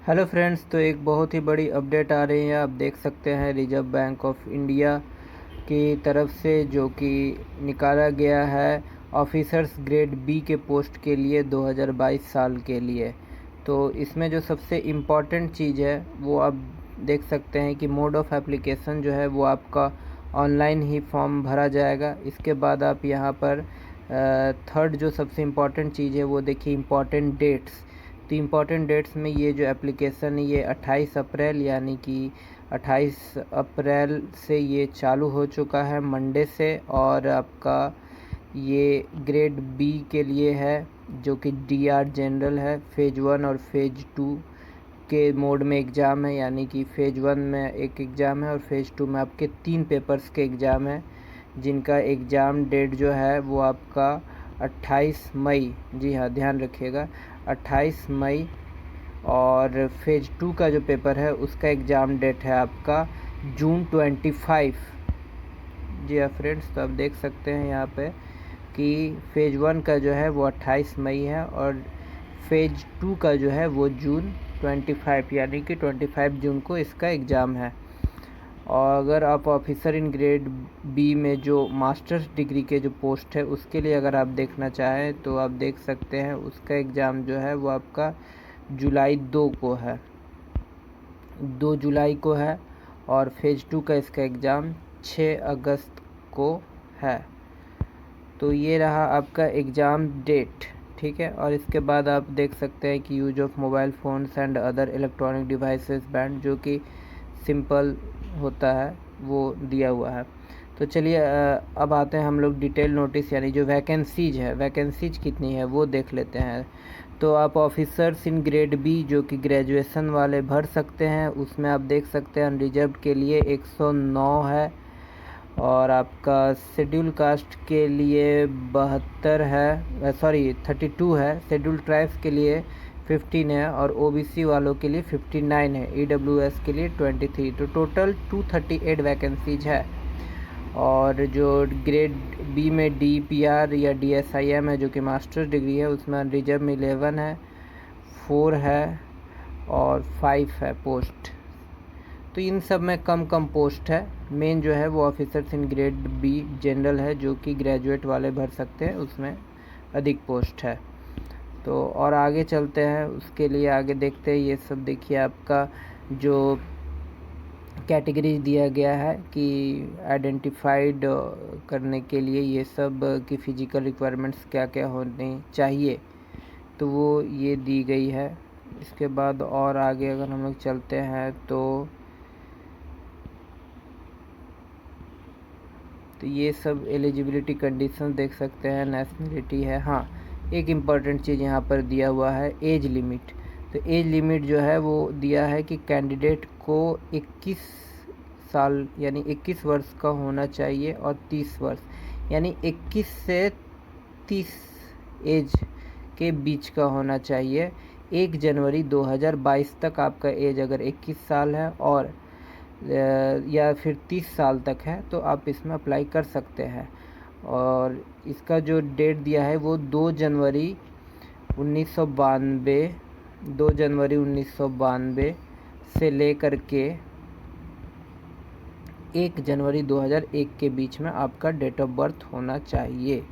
Hello friends, तो एक बहुत ही बड़ी अपडेट आ रही है। आप देख सकते हैं रिजर्व बैंक ऑफ इंडिया की तरफ से जो कि निकाला गया है ऑफिसर्स ग्रेड बी के पोस्ट के लिए 2022 साल के लिए। तो इसमें जो सबसे इम्पॉर्टेंट चीज़ है वो आप देख सकते हैं कि मोड ऑफ एप्लीकेशन जो है वो आपका ऑनलाइन ही फॉर्म भरा जाएगा। इसके बाद आप यहाँ पर थर्ड जो सबसे इम्पॉर्टेंट चीज़ है वो देखिए, इम्पॉर्टेंट डेट्स। तो इम्पॉर्टेंट डेट्स में ये जो एप्लीकेशन है ये 28 अप्रैल यानी कि 28 अप्रैल से ये चालू हो चुका है, मंडे से। और आपका ये ग्रेड बी के लिए है जो कि डीआर जनरल है। फेज 1 और फेज 2 के मोड में एग्ज़ाम है, यानी कि फेज 1 में एक एग्ज़ाम है और फेज 2 में आपके 3 पेपर्स के एग्ज़ाम है, जिनका एग्ज़ाम डेट जो है वो आपका 28 मई, जी हाँ ध्यान रखिएगा, 28 मई। और फेज 2 का जो पेपर है उसका एग्ज़ाम डेट है आपका जून 25। जी हाँ फ्रेंड्स, तो आप देख सकते हैं यहाँ पे कि फेज 1 का जो है वो 28 मई है और फेज 2 का जो है वो जून 25 यानी कि 25 जून को इसका एग्ज़ाम है। और अगर आप ऑफिसर इन ग्रेड बी में जो मास्टर्स डिग्री के जो पोस्ट है उसके लिए अगर आप देखना चाहें तो आप देख सकते हैं उसका एग्ज़ाम जो है वो आपका जुलाई 2 को है, 2 जुलाई को है। और फेज 2 का इसका एग्ज़ाम 6 अगस्त को है। तो ये रहा आपका एग्ज़ाम डेट, ठीक है। और इसके बाद आप देख सकते हैं कि use of mobile phones and other electronic devices band, जो कि सिंपल होता है, वो दिया हुआ है। तो चलिए अब आते हैं हम लोग डिटेल नोटिस, यानी जो वैकेंसीज है, वैकेंसीज कितनी है वो देख लेते हैं। तो आप ऑफिसर्स इन ग्रेड बी जो कि ग्रेजुएशन वाले भर सकते हैं, उसमें आप देख सकते हैं अनरिजर्व्ड के लिए 109 है, और आपका शेड्यूल कास्ट के लिए 72 है, सॉरी 32 है, शेड्यूल ट्राइब्स के लिए 15 है और ओबीसी वालों के लिए 59 है, ईडब्ल्यूएस के लिए 23। तो टोटल 238 वैकेंसीज है। और जो ग्रेड बी में डीपीआर या डीएसआईएम है जो कि मास्टर्स डिग्री है, उसमें रिजर्व में 11 है, 4 है और 5 है पोस्ट। तो इन सब में कम कम पोस्ट है। मेन जो है वो officers in grade B general है जो कि ग्रेजुएट वाले भर सकते हैं, उसमें अधिक पोस्ट है। तो और आगे चलते हैं, उसके लिए आगे देखते हैं। ये सब देखिए आपका जो कैटेगरी दिया गया है कि आइडेंटिफाइड करने के लिए ये सब की फ़िज़िकल रिक्वायरमेंट्स क्या क्या होनी चाहिए, तो वो ये दी गई है। इसके बाद और आगे अगर हम लोग चलते हैं तो ये सब एलिजिबिलिटी कंडीशन देख सकते हैं, नेशनलिटी है। हाँ, एक इम्पॉर्टेंट चीज़ यहाँ पर दिया हुआ है, एज लिमिट। तो एज लिमिट जो है वो दिया है कि कैंडिडेट को 21 साल यानी 21 वर्ष का होना चाहिए और 30 वर्ष यानी 21 से 30 एज के बीच का होना चाहिए। 1 जनवरी 2022 तक आपका एज अगर 21 साल है और या फिर 30 साल तक है तो आप इसमें अप्लाई कर सकते हैं। और इसका जो डेट दिया है वो 2 जनवरी 1992 2 जनवरी 1992 से लेकर के 1 जनवरी 2001 के बीच में आपका डेट ऑफ बर्थ होना चाहिए।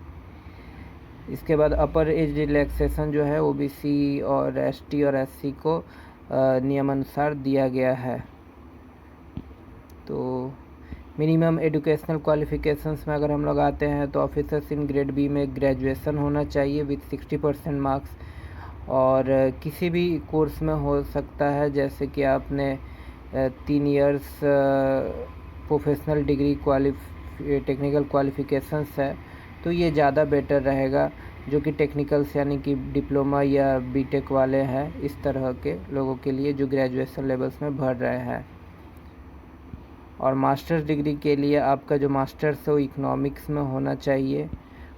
इसके बाद अपर एज रिलैक्सेशन जो है ओबीसी और एसटी और एससी को नियमानुसार दिया गया है। तो मिनिमम एजुकेशनल क्वालिफ़िकेशंस में अगर हम लोग आते हैं तो ऑफिसर्स इन ग्रेड बी में ग्रेजुएशन होना चाहिए विथ 60% मार्क्स, और किसी भी कोर्स में हो सकता है, जैसे कि आपने 3 years professional degree technical qualifications है तो ये ज़्यादा बेटर रहेगा, जो कि टेक्निकल्स यानी कि डिप्लोमा या बीटेक वाले हैं, इस तरह के लोगों के लिए जो ग्रेजुएशन लेवल्स में भर रहे हैं। और मास्टर्स डिग्री के लिए आपका जो मास्टर्स है वो इकोनॉमिक्स में होना चाहिए,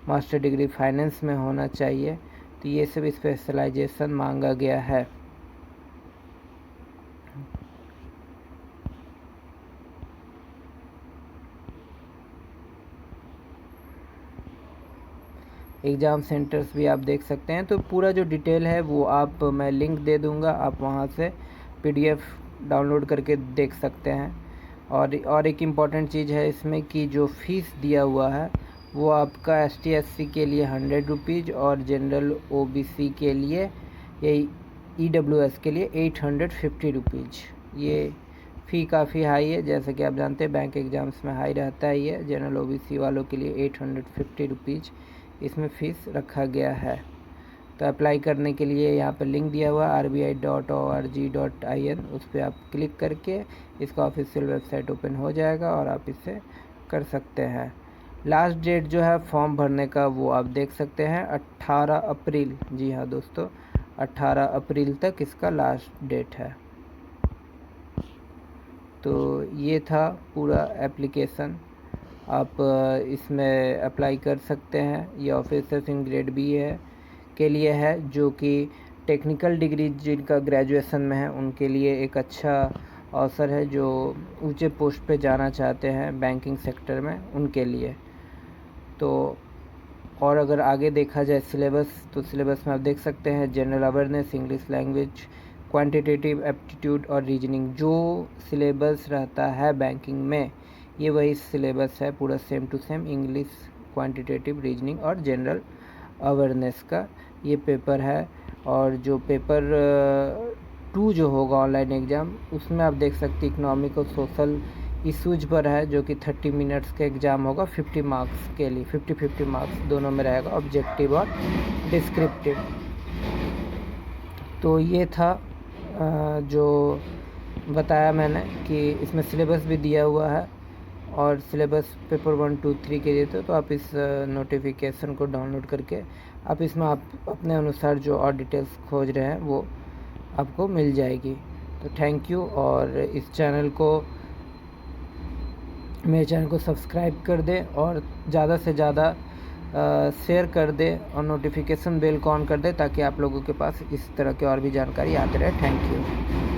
मास्टर डिग्री फाइनेंस में होना चाहिए। तो ये सब स्पेशलाइजेशन मांगा गया है। एग्ज़ाम सेंटर्स भी आप देख सकते हैं। तो पूरा जो डिटेल है वो मैं लिंक दे दूंगा, आप वहां से PDF डाउनलोड करके देख सकते हैं। और एक इम्पॉर्टेंट चीज़ है इसमें कि जो फ़ीस दिया हुआ है वो आपका ST/SC के लिए 100 रुपीज़ और जनरल OBC के लिए EWS के लिए 850 रुपीज़। ये फ़ी काफ़ी हाई है, जैसे कि आप जानते हैं बैंक एग्ज़ाम्स में हाई रहता है। ये जनरल OBC वालों के लिए 850 रुपीज़ इसमें फ़ीस रखा गया है। तो अप्लाई करने के लिए यहाँ पर लिंक दिया हुआ है rbi.org.in, उस पर आप क्लिक करके इसका ऑफिशियल वेबसाइट ओपन हो जाएगा और आप इसे कर सकते हैं। लास्ट डेट जो है फॉर्म भरने का वो आप देख सकते हैं 18 अप्रैल। जी हाँ दोस्तों, 18 अप्रैल तक इसका लास्ट डेट है। तो ये था पूरा एप्लीकेशन, आप इसमें अप्लाई कर सकते हैं। ये ऑफिसर्स इन ग्रेड बी के लिए है, जो कि टेक्निकल डिग्री जिनका ग्रेजुएशन में है उनके लिए एक अच्छा अवसर है, जो ऊंचे पोस्ट पे जाना चाहते हैं बैंकिंग सेक्टर में उनके लिए। तो और अगर आगे देखा जाए सिलेबस, तो सिलेबस में आप देख सकते हैं general awareness, English language, quantitative aptitude और रीजनिंग। जो सिलेबस रहता है बैंकिंग में ये वही सिलेबस है, पूरा same to same English, quantitative, reasoning और जनरल अवेयरनेस का ये पेपर है। और जो पेपर 2 जो होगा ऑनलाइन एग्ज़ाम, उसमें आप देख सकते हैं इकोनॉमिक और सोशल इशूज पर है, जो कि 30 मिनट्स का एग्ज़ाम होगा 50 मार्क्स के लिए। 50-50 मार्क्स दोनों में रहेगा, ऑब्जेक्टिव और डिस्क्रिप्टिव। तो ये था जो बताया मैंने कि इसमें सिलेबस भी दिया हुआ है और सिलेबस पेपर 1, 2, 3 के लिए। तो आप इस नोटिफिकेशन को डाउनलोड करके आप इसमें आप अपने अनुसार जो और डिटेल्स खोज रहे हैं वो आपको मिल जाएगी। तो थैंक यू, और इस चैनल को, मेरे चैनल को सब्सक्राइब कर दें और ज़्यादा से ज़्यादा शेयर कर दें और नोटिफिकेशन बेल को ऑन कर दें, ताकि आप लोगों के पास इस तरह की और भी जानकारी आते रहे। Thank you.